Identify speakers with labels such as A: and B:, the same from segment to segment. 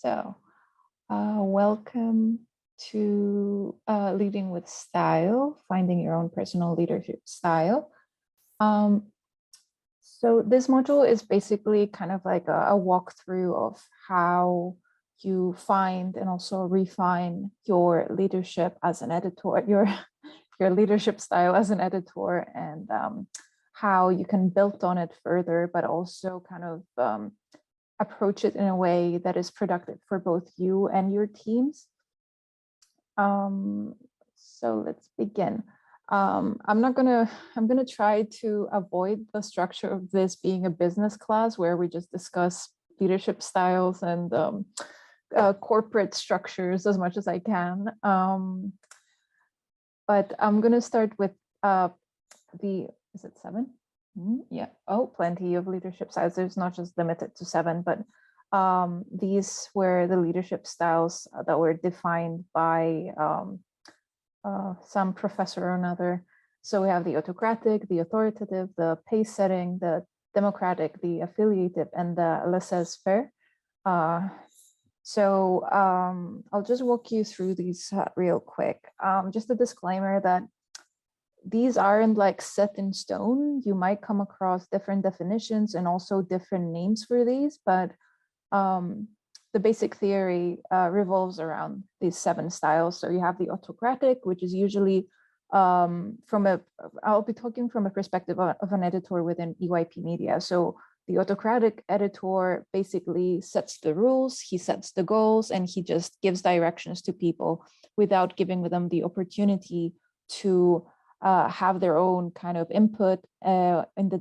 A: So, welcome to Leading with Style, finding your own personal leadership style. So this module is basically kind of like a walkthrough of how you find and also refine your leadership as an editor, your leadership style as an editor, and how you can build on it further, but also kind of approach it in a way that is productive for both you and your teams. So let's begin. I'm gonna try to avoid the structure of this being a business class where we just discuss leadership styles and corporate structures as much as I can. But I'm gonna start with is it 7? Yeah. Oh, plenty of leadership styles. There's not just limited to 7, but these were the leadership styles that were defined by some professor or another. So we have the autocratic, the authoritative, the pace-setting, the democratic, the affiliative, and the laissez-faire. So I'll just walk you through these real quick. Just a disclaimer that these aren't like set in stone. You might come across different definitions and also different names for these, but the basic theory revolves around these 7 styles. So you have the autocratic, which is usually I'll be talking from a perspective of an editor within EYP Media. So the autocratic editor basically sets the rules, he sets the goals, and he just gives directions to people without giving them the opportunity to have their own kind of input in the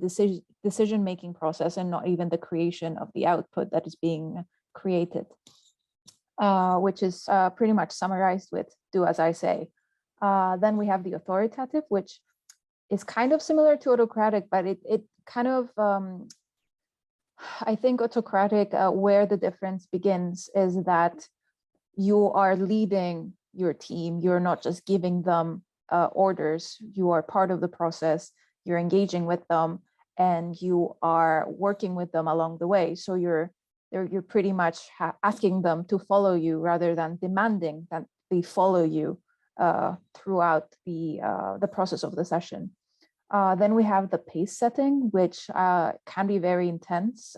A: decision-making process, and not even the creation of the output that is being created, which is pretty much summarized with do as I say. Then we have the authoritative, which is kind of similar to autocratic, but it kind of, I think autocratic, where the difference begins is that you are leading your team. You're not just giving them orders. You are part of the process. You're engaging with them, and you are working with them along the way. So you're pretty much asking them to follow you rather than demanding that they follow you throughout the process of the session. Then we have the pace setting, which can be very intense,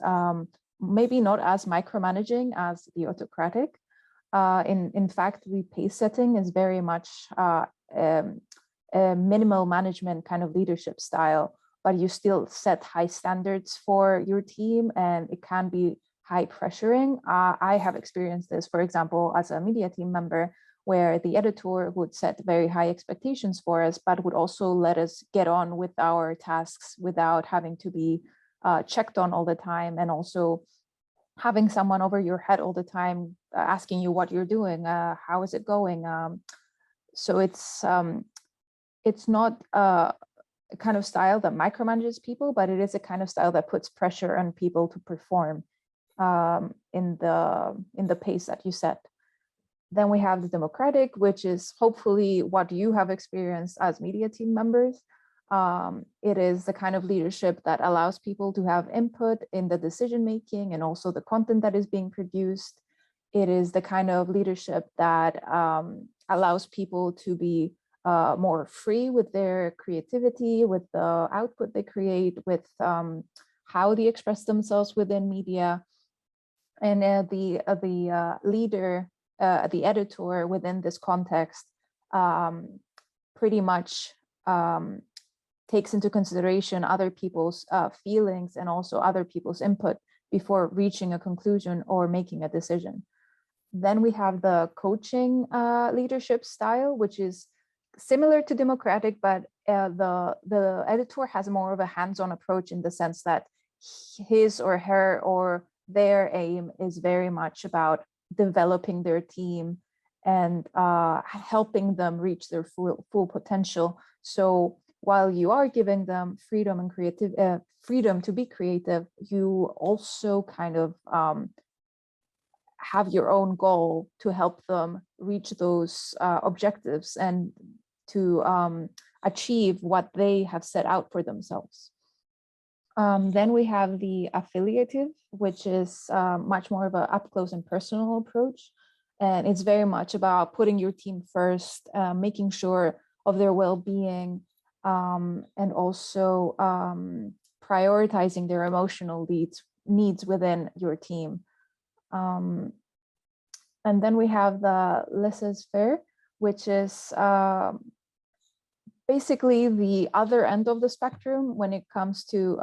A: maybe not as micromanaging as the autocratic. In fact, the pace setting is very much a minimal management kind of leadership style, but you still set high standards for your team, and it can be high pressuring. I have experienced this, for example, as a media team member, where the editor would set very high expectations for us, but would also let us get on with our tasks without having to be checked on all the time, and also having someone over your head all the time asking you what you're doing, how is it going. So it's not a kind of style that micromanages people, but it is a kind of style that puts pressure on people to perform in the pace that you set. Then we have the democratic, which is hopefully what you have experienced as media team members. It is the kind of leadership that allows people to have input in the decision making and also the content that is being produced. It is the kind of leadership that allows people to be more free with their creativity, with the output they create, with how they express themselves within media. And the leader, the editor within this context, pretty much takes into consideration other people's feelings and also other people's input before reaching a conclusion or making a decision. Then we have the coaching leadership style, which is similar to democratic, but the editor has more of a hands-on approach in the sense that his or her or their aim is very much about developing their team and helping them reach their full potential. So while you are giving them freedom and freedom to be creative, you also kind of have your own goal to help them reach those objectives and to achieve what they have set out for themselves. Then we have the affiliative, which is much more of an up close and personal approach. And it's very much about putting your team first, making sure of their well-being, and also prioritizing their emotional needs within your team. And then we have the laissez-faire, which is basically the other end of the spectrum when it comes to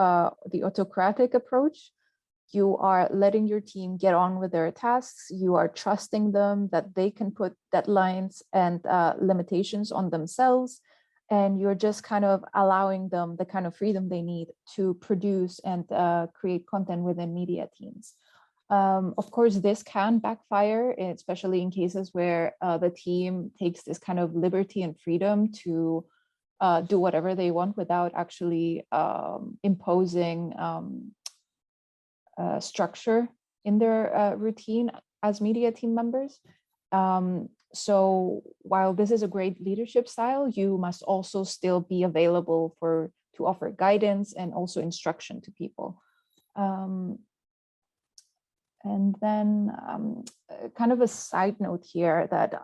A: the autocratic approach. You are letting your team get on with their tasks. You are trusting them that they can put deadlines and limitations on themselves. And you're just kind of allowing them the kind of freedom they need to produce and create content within media teams. Of course, this can backfire, especially in cases where the team takes this kind of liberty and freedom to do whatever they want without actually imposing structure in their routine as media team members. So while this is a great leadership style, you must also still be available to offer guidance and also instruction to people. And then kind of a side note here that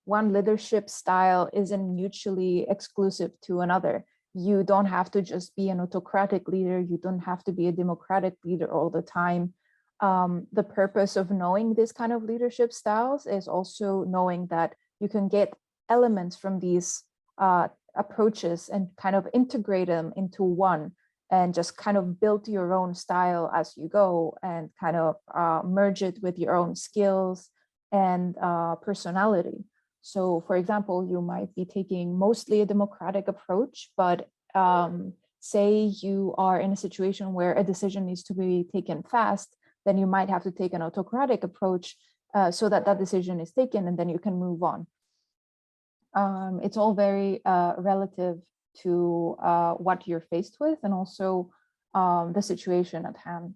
A: one leadership style isn't mutually exclusive to another. You don't have to just be an autocratic leader. You don't have to be a democratic leader all the time. The purpose of knowing this kind of leadership styles is also knowing that you can get elements from these approaches and kind of integrate them into one and just kind of build your own style as you go and kind of merge it with your own skills and personality. So for example, you might be taking mostly a democratic approach, but say you are in a situation where a decision needs to be taken fast, then you might have to take an autocratic approach so that that decision is taken and then you can move on. It's all very relative to what you're faced with and also the situation at hand.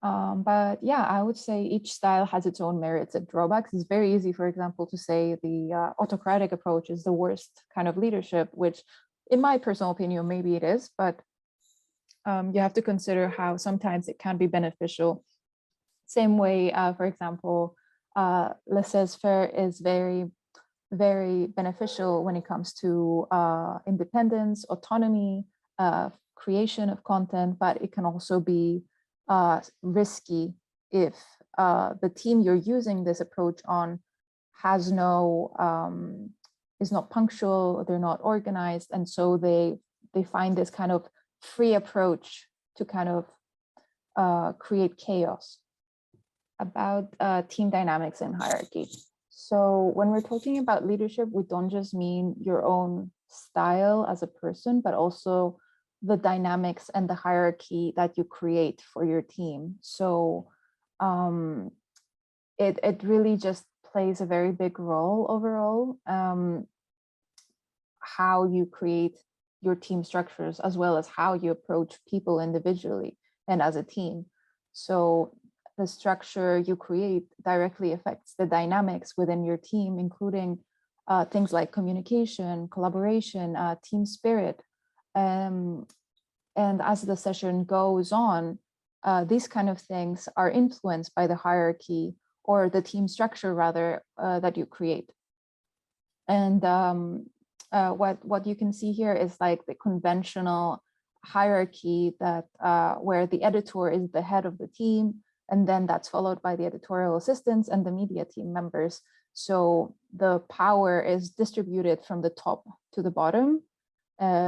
A: But yeah, I would say each style has its own merits and drawbacks. It's very easy, for example, to say the autocratic approach is the worst kind of leadership, which in my personal opinion, maybe it is, but you have to consider how sometimes it can be beneficial. Same way, for example, laissez-faire is very, very beneficial when it comes to independence, autonomy, creation of content, but it can also be risky if the team you're using this approach on has is not punctual, they're not organized, and so they find this kind of free approach to kind of create chaos. About team dynamics and hierarchy. So when we're talking about leadership, we don't just mean your own style as a person, but also the dynamics and the hierarchy that you create for your team. So it really just plays a very big role overall, how you create your team structures, as well as how you approach people individually and as a team. So the structure you create directly affects the dynamics within your team, including things like communication, collaboration, team spirit. And as the session goes on, these kind of things are influenced by the hierarchy or the team structure rather that you create. And what you can see here is like the conventional hierarchy that where the editor is the head of the team, and then that's followed by the editorial assistants and the media team members. So the power is distributed from the top to the bottom.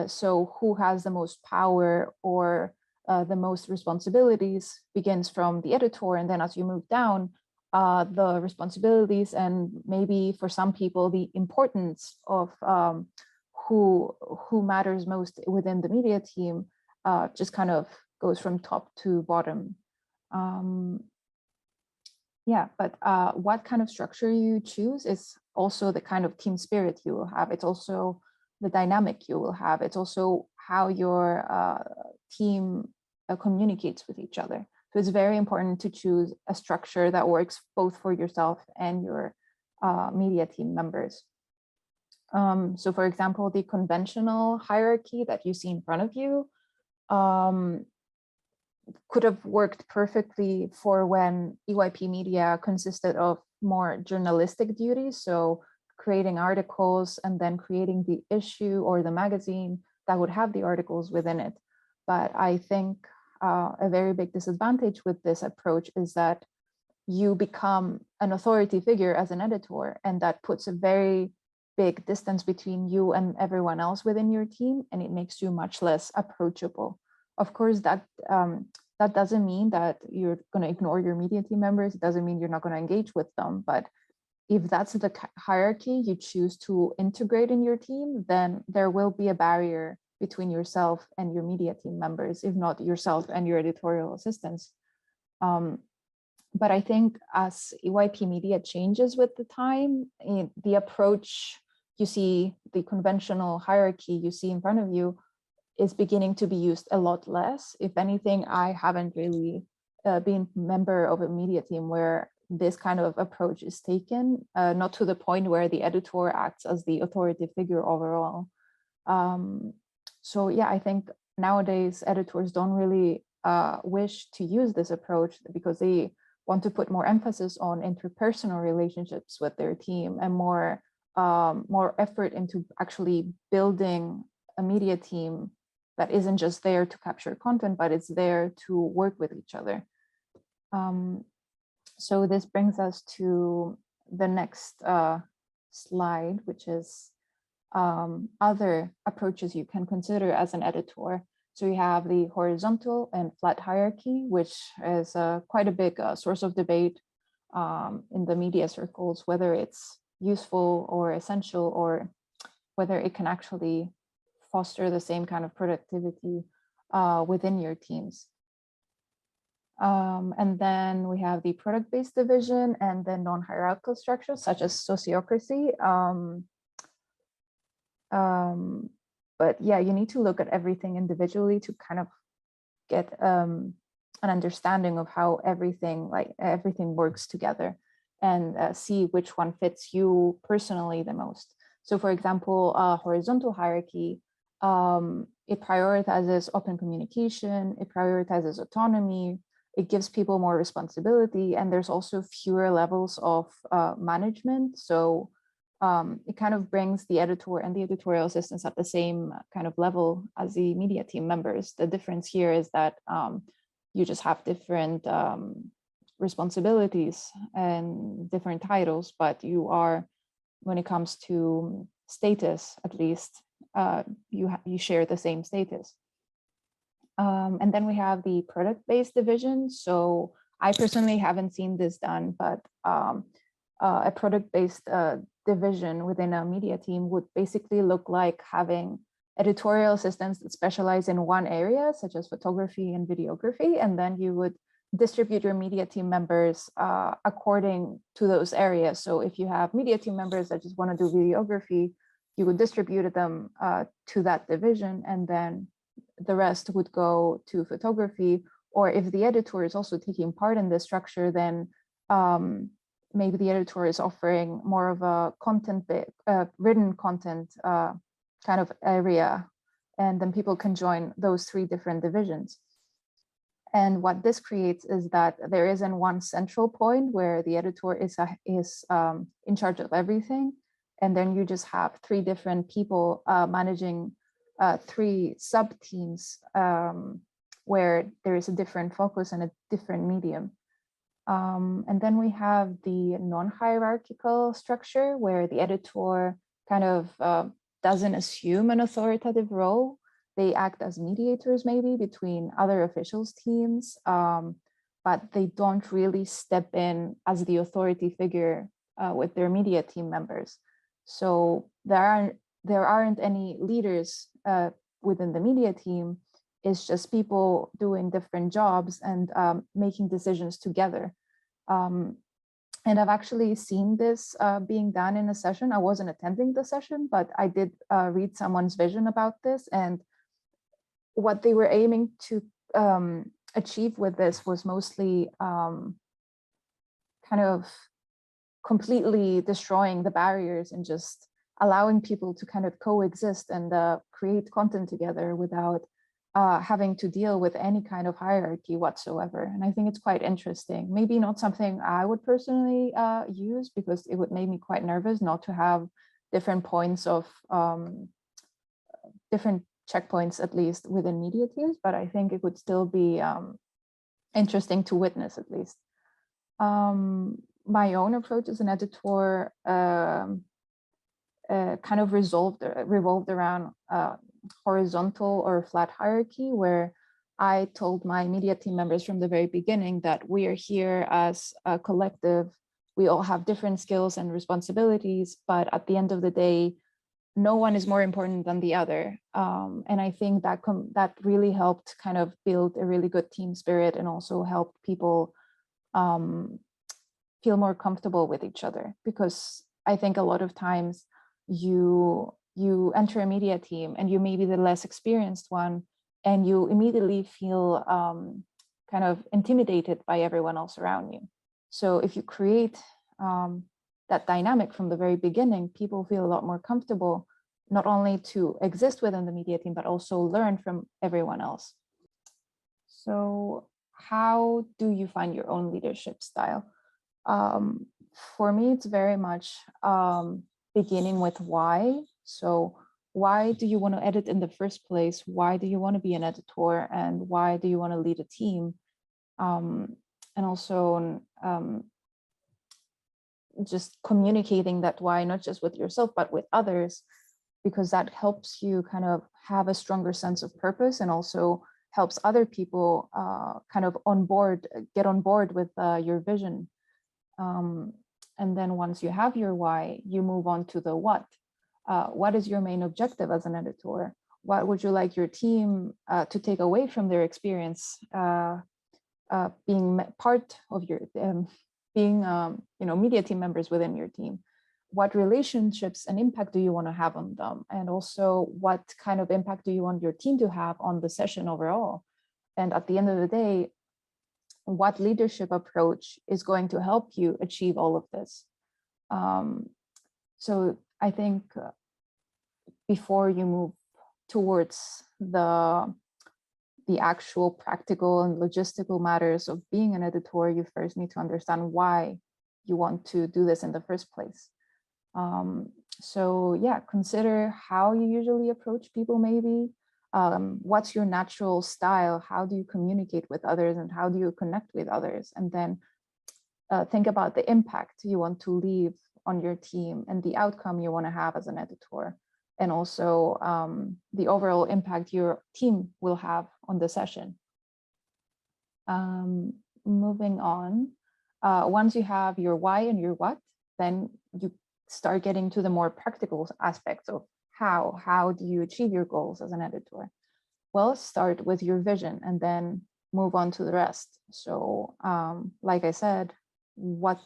A: So who has the most power or the most responsibilities begins from the editor, and then as you move down, the responsibilities and maybe for some people the importance of who matters most within the media team just kind of goes from top to bottom. Yeah, but what kind of structure you choose is also the kind of team spirit you will have. It's also the dynamic you will have. It's also how your team communicates with each other. So it's very important to choose a structure that works both for yourself and your media team members. So for example, the conventional hierarchy that you see in front of you, could have worked perfectly for when EYP Media consisted of more journalistic duties. So creating articles and then creating the issue or the magazine that would have the articles within it. But I think a very big disadvantage with this approach is that you become an authority figure as an editor, and that puts a very big distance between you and everyone else within your team, and it makes you much less approachable. Of course, that doesn't mean that you're going to ignore your media team members. It doesn't mean you're not going to engage with them. But if that's the hierarchy you choose to integrate in your team, then there will be a barrier between yourself and your media team members, if not yourself and your editorial assistants. But I think as EYP Media changes with the time, the approach you see, the conventional hierarchy you see in front of you, is beginning to be used a lot less. If anything, I haven't really been a member of a media team where this kind of approach is taken, not to the point where the editor acts as the authority figure overall. So yeah, I think nowadays editors don't really wish to use this approach because they want to put more emphasis on interpersonal relationships with their team and more effort into actually building a media team that isn't just there to capture content, but it's there to work with each other. So this brings us to the next slide, which is other approaches you can consider as an editor. So you have the horizontal and flat hierarchy, which is quite a big source of debate in the media circles, whether it's useful or essential, or whether it can actually foster the same kind of productivity within your teams. And then we have the product-based division and then non-hierarchical structures such as sociocracy. But yeah, you need to look at everything individually to kind of get an understanding of how everything works together, and see which one fits you personally the most. So for example, horizontal hierarchy, it prioritizes open communication, it prioritizes autonomy, it gives people more responsibility, and there's also fewer levels of management. So it kind of brings the editor and the editorial assistants at the same kind of level as the media team members. The difference here is that you just have different responsibilities and different titles, but you are, when it comes to status, at least, you share the same status. And then we have the product-based division. So I personally haven't seen this done, but a product-based division within a media team would basically look like having editorial assistants that specialize in one area, such as photography and videography, and then you would distribute your media team members according to those areas. So if you have media team members that just want to do videography, you would distribute them to that division, and then the rest would go to photography. Or if the editor is also taking part in this structure, then maybe the editor is offering more of a written content kind of area, and then people can join those three different divisions. And what this creates is that there isn't one central point where the editor is in charge of everything, and then you just have three different people managing three sub-teams where there is a different focus and a different medium. And then we have the non-hierarchical structure where the editor kind of doesn't assume an authoritative role. They act as mediators maybe between other officials' teams, but they don't really step in as the authority figure with their media team members. So there aren't any leaders within the media team. It's just people doing different jobs and making decisions together. And I've actually seen this being done in a session. I wasn't attending the session, but I did read someone's vision about this. And what they were aiming to achieve with this was mostly kind of completely destroying the barriers and just allowing people to kind of coexist and create content together without having to deal with any kind of hierarchy whatsoever. And I think it's quite interesting. Maybe not something I would personally use, because it would make me quite nervous not to have different points of different checkpoints, at least within media teams, but I think it would still be interesting to witness, at least. My own approach as an editor kind of revolved around horizontal or flat hierarchy, where I told my media team members from the very beginning that we are here as a collective. We all have different skills and responsibilities, but at the end of the day, no one is more important than the other. And I think that that really helped kind of build a really good team spirit, and also helped people feel more comfortable with each other. Because I think a lot of times you enter a media team and you may be the less experienced one, and you immediately feel kind of intimidated by everyone else around you. So if you create that dynamic from the very beginning, people feel a lot more comfortable, not only to exist within the media team, but also learn from everyone else. So how do you find your own leadership style? For me, it's very much beginning with why. So why do you want to edit in the first place? Why do you want to be an editor? And why do you want to lead a team? And also just communicating that why, not just with yourself, but with others, because that helps you kind of have a stronger sense of purpose, and also helps other people kind of get on board with your vision. And then once you have your why, you move on to the what. What is your main objective as an editor? What would you like your team to take away from their experience being part of your being media team members within your team? What relationships and impact do you want to have on them? And also, what kind of impact do you want your team to have on the session overall? And at the end of the day, what leadership approach is going to help you achieve all of this? So I think before you move towards the actual practical and logistical matters of being an editor, you first need to understand why you want to do this in the first place. So yeah, consider how you usually approach people, maybe. What's your natural style? How do you communicate with others, and how do you connect with others? And then think about the impact you want to leave on your team and the outcome you want to have as an editor, and also the overall impact your team will have on the session. Moving on, once you have your why and your what, then you start getting to the more practical aspects of how do you achieve your goals as an editor? Well, start with your vision and then move on to the rest. So like I said, what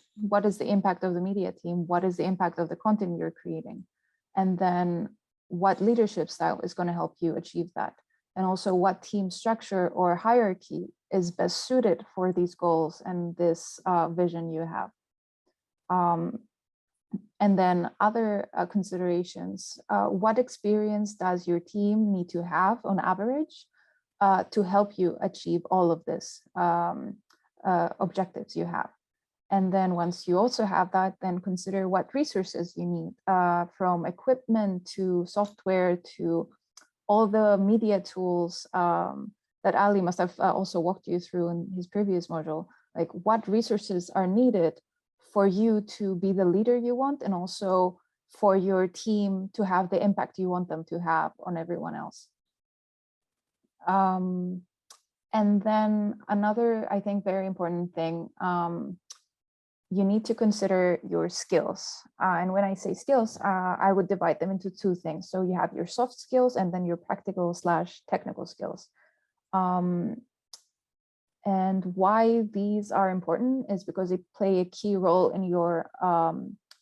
A: is the impact of the media team? What is the impact of the content you're creating? And then what leadership style is going to help you achieve that? And also, what team structure or hierarchy is best suited for these goals and this vision you have? And then other considerations, what experience does your team need to have on average to help you achieve all of this objectives you have? And then once you also have that, then consider what resources you need, from equipment to software to all the media tools that Ali must have also walked you through in his previous module. Like, what resources are needed for you to be the leader you want, and also for your team to have the impact you want them to have on everyone else. And then another, I think, very important thing, you need to consider your skills. And when I say skills, I would divide them into two things. So you have your soft skills and then your practical/technical skills. And why these are important is because they play a key role in your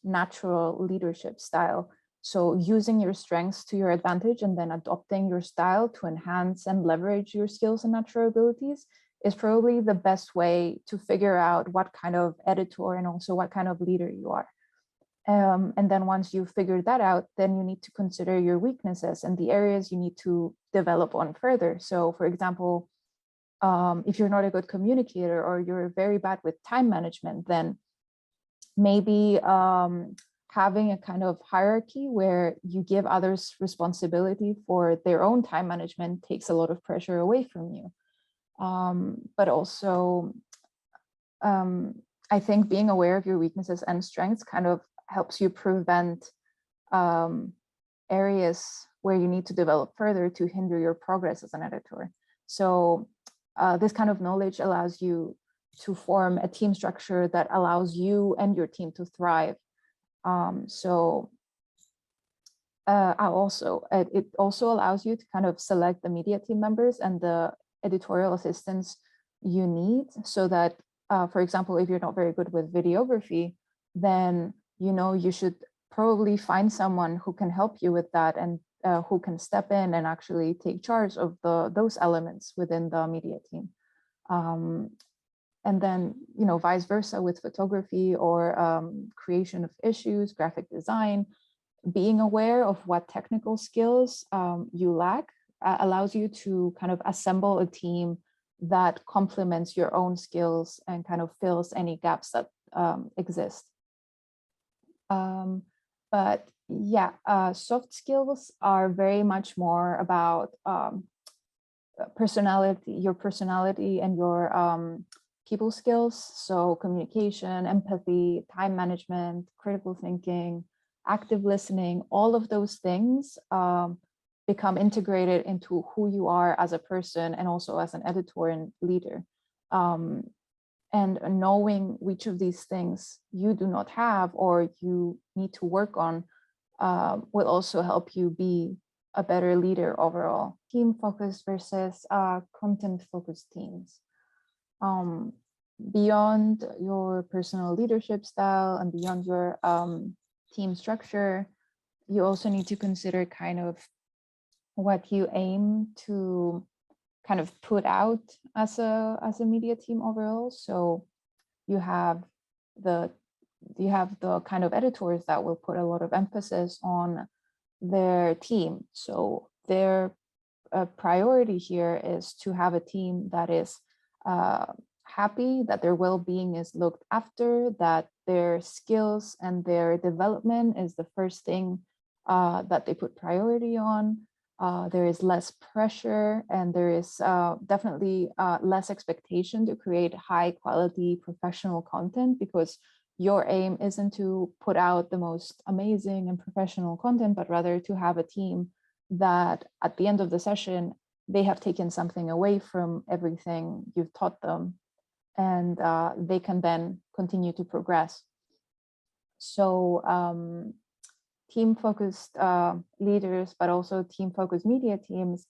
A: natural leadership style. So using your strengths to your advantage and then adopting your style to enhance and leverage your skills and natural abilities is probably the best way to figure out what kind of editor and also what kind of leader you are. And then once you've figured that out, then you need to consider your weaknesses and the areas you need to develop on further. So for example, if you're not a good communicator or you're very bad with time management, then maybe having a kind of hierarchy where you give others responsibility for their own time management takes a lot of pressure away from you. But also, I think being aware of your weaknesses and strengths kind of helps you prevent areas where you need to develop further to hinder your progress as an editor. So this kind of knowledge allows you to form a team structure that allows you and your team to thrive. It also allows you to kind of select the media team members and the editorial assistants you need, so that, for example, if you're not very good with videography, then you should probably find someone who can help you with that and who can step in and actually take charge of those elements within the media team. And then, vice versa with photography or creation of issues, graphic design, being aware of what technical skills you lack allows you to kind of assemble a team that complements your own skills and kind of fills any gaps that exist. But yeah, soft skills are very much more about your personality and your people skills. So communication, empathy, time management, critical thinking, active listening, all of those things become integrated into who you are as a person and also as an editor and leader. And knowing which of these things you do not have or you need to work on will also help you be a better leader overall. Team focused versus content focused teams. Beyond your personal leadership style and beyond your team structure, you also need to consider kind of what you aim to kind of put out as a media team overall. So you have the kind of editors that will put a lot of emphasis on their team. So their priority here is to have a team that is happy, that their well-being is looked after, that their skills and their development is the first thing that they put priority on. There is less pressure and there is definitely less expectation to create high quality professional content, because your aim isn't to put out the most amazing and professional content, but rather to have a team that at the end of the session, they have taken something away from everything you've taught them, and they can then continue to progress. So team-focused leaders, but also team-focused media teams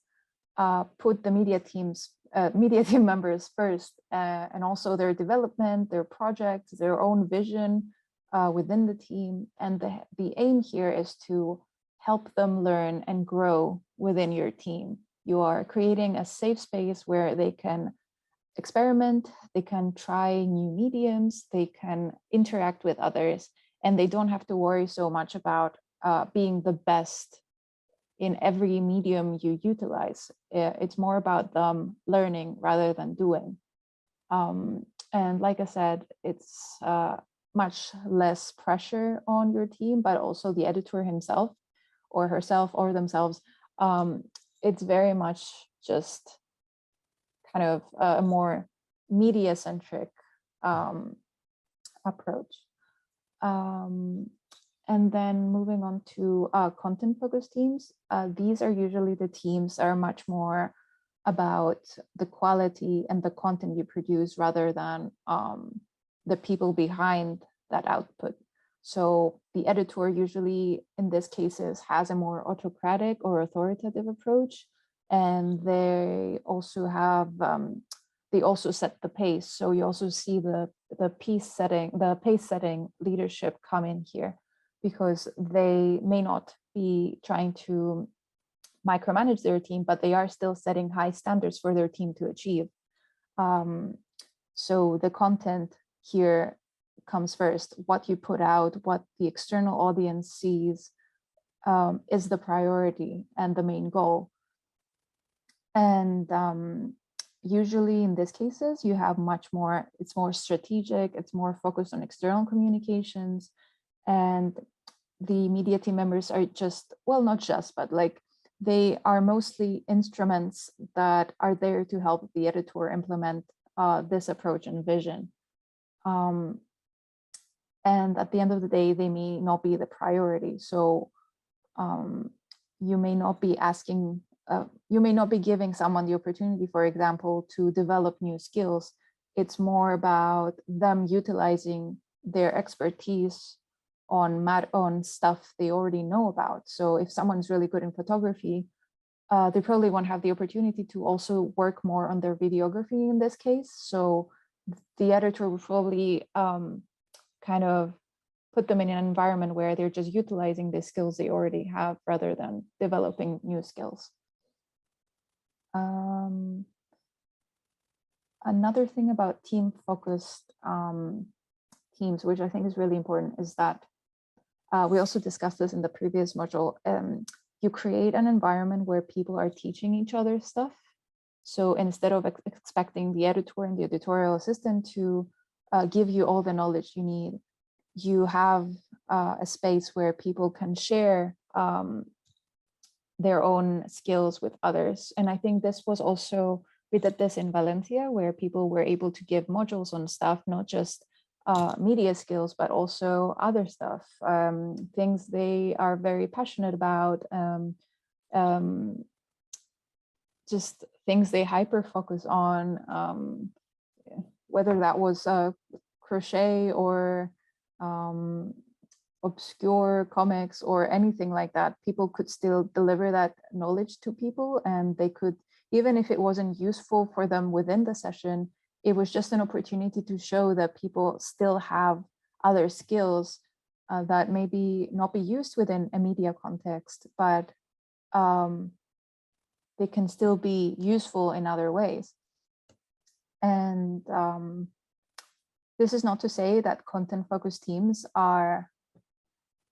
A: put the media team members first, and also their development, their projects, their own vision within the team. And the aim here is to help them learn and grow within your team. You are creating a safe space where they can experiment, they can try new mediums, they can interact with others, and they don't have to worry so much about being the best in every medium you utilize. It's more about them learning rather than doing. And like I said, it's much less pressure on your team, but also the editor himself or herself or themselves. It's very much just kind of a more media-centric approach. And then moving on to content-focused teams. These are usually the teams that are much more about the quality and the content you produce rather than the people behind that output. So the editor usually, in this cases, has a more autocratic or authoritative approach, and they also have they also set the pace. So you also see the pace setting leadership come in here, because they may not be trying to micromanage their team, but they are still setting high standards for their team to achieve. So the content here comes first. What you put out, what the external audience sees, is the priority and the main goal. And usually in these cases, you have much more, it's more strategic, it's more focused on external communications. And the media team members are just, well, not just, but like they are mostly instruments that are there to help the editor implement this approach and vision. And at the end of the day, they may not be the priority. So you may not be asking, you may not be giving someone the opportunity, for example, to develop new skills. It's more about them utilizing their expertise on stuff they already know about. So if someone's really good in photography, they probably won't have the opportunity to also work more on their videography in this case. So the editor will probably kind of put them in an environment where they're just utilizing the skills they already have rather than developing new skills. Another thing about team-focused teams, which I think is really important, is that we also discussed this in the previous module. You create an environment where people are teaching each other stuff. So instead of expecting the editor and the editorial assistant to give you all the knowledge you need, you have a space where people can share their own skills with others. And I think this was also, we did this in Valencia, where people were able to give modules on stuff, not just media skills, but also other stuff, things they are very passionate about, just things they hyper focus on, whether that was crochet or obscure comics or anything like that. People could still deliver that knowledge to people, and they could, even if it wasn't useful for them within the session, it was just an opportunity to show that people still have other skills that maybe not be used within a media context, but they can still be useful in other ways. And this is not to say that content-focused teams are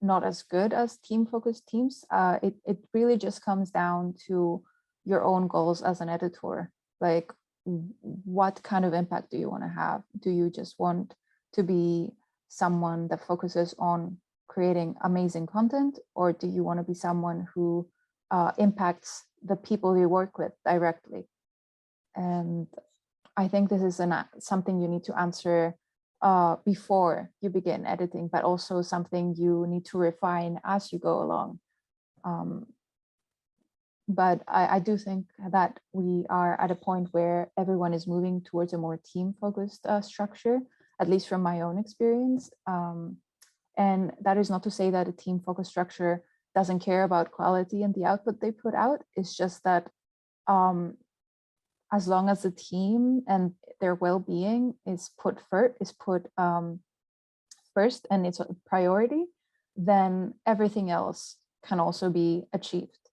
A: not as good as team-focused teams. It really just comes down to your own goals as an editor. Like, what kind of impact do you want to have? Do you just want to be someone that focuses on creating amazing content, or do you want to be someone who impacts the people you work with directly? And I think this is something you need to answer before you begin editing, but also something you need to refine as you go along. But I do think that we are at a point where everyone is moving towards a more team-focused structure, at least from my own experience. And that is not to say that a team-focused structure doesn't care about quality and the output they put out. It's just that as long as the team and their well-being is put first and it's a priority, then everything else can also be achieved.